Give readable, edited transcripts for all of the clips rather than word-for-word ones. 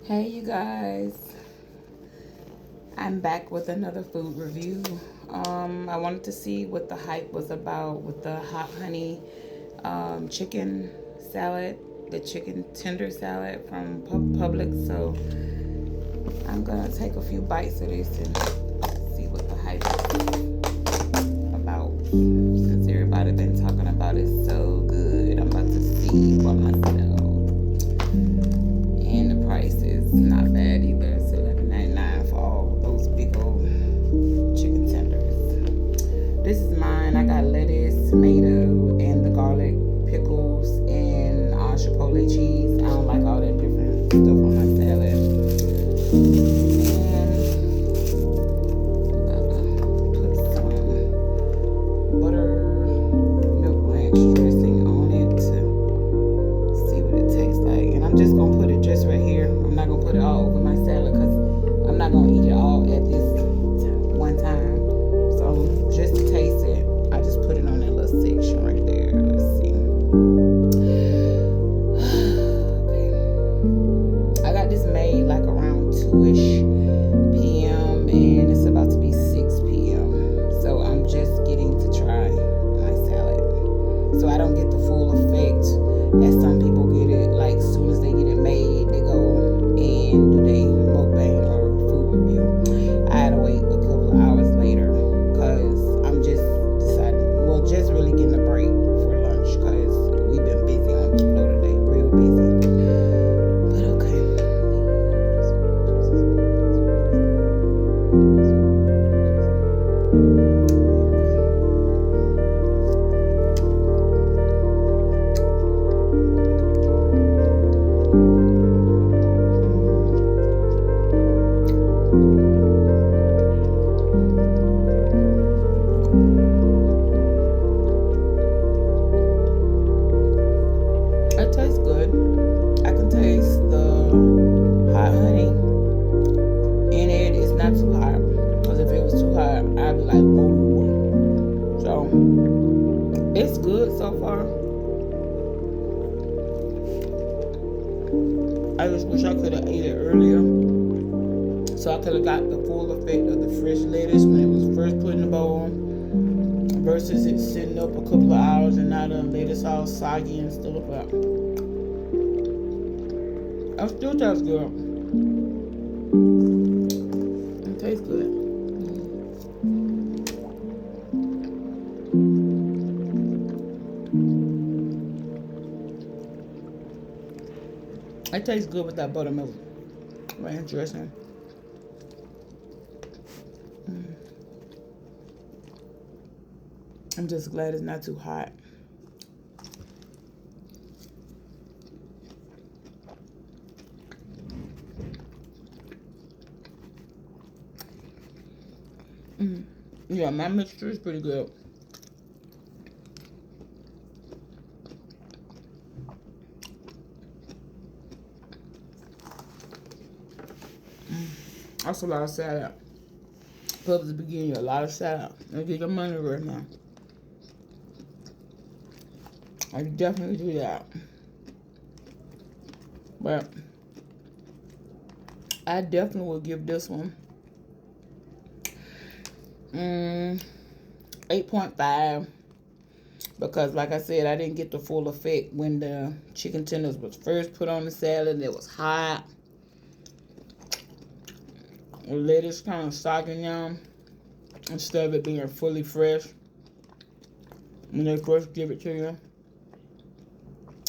Hey you guys, I'm back with another food review. I wanted to see what the hype was about with the hot honey chicken salad, the chicken tender salad from Publix. So I'm gonna take a few bites of this and see what the hype is about. Since everybody been talking about it so good, I'm about to see for myself. And the price is not bad either. It's $11.99 for all those big old chicken tenders. This is mine. I got lettuce, tomato, and the garlic, pickles, and chipotle cheese. I don't like all that different stuff on my salad. And put some buttermilk ranch dressing on it to see what it tastes like. And I'm just gonna put it just right here. I'm not gonna put it all over my salad because I'm not gonna eat it all at this one time. So just to taste it, I just put it on that little section right there. Let's see. Okay. I got this made like around 2-ish p.m. and it's about to be 6 p.m. So I'm just getting to try my salad. So I don't get the full effect as some people get it. Like as soon as they get it made, they go and do they mukbang or food review. I had to wait a couple of hours later because I'm just deciding, well, just really getting a break for lunch because we've been busy on keto today, real busy. But okay. It tastes good. I can taste the hot honey in it. It's not too hot. Because if it was too hot, I'd be like, ooh. So, it's good so far. I just wish I could have ate it earlier. So I could have got the full effect of the fresh lettuce when it was first put in the bowl. Versus it sitting up a couple of hours and now the lettuce all soggy and stuff. But it still tastes good. It tastes good. It tastes good with that buttermilk ranch dressing. I'm just glad it's not too hot. Yeah, my mixture is pretty good. That's a lot of salad. Publix be giving you a lot of salad. They get your money right now. I definitely do that. But I definitely will give this one 8.5 because like I said, I didn't get the full effect when the chicken tenders was first put on the salad. It was hot. The lettuce kind of soggy now instead of it being fully fresh when they first give it to you,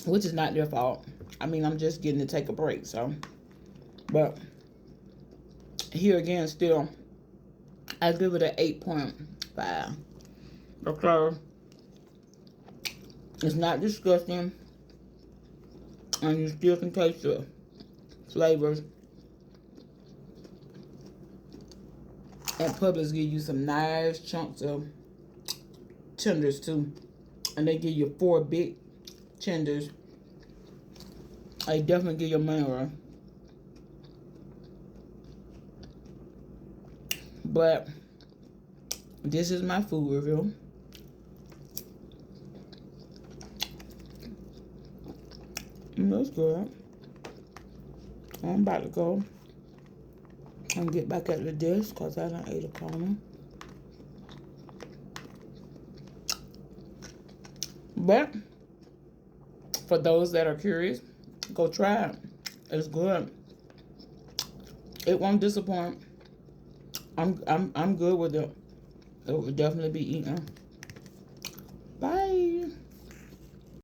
which is not their fault. I mean, I'm just getting to take a break, so. But here again, still, I give it an 8.5 because it's not disgusting, and you still can taste the flavors. And Publix give you some nice chunks of tenders too, and they give you 4 big tenders. I definitely get your money worth. But this is my food review. That's good. I'm about to go and get back at the desk because I done ate a corner. But for those that are curious, go try it. It's good. It won't disappoint. I'm good with it. It will definitely be eaten. Bye.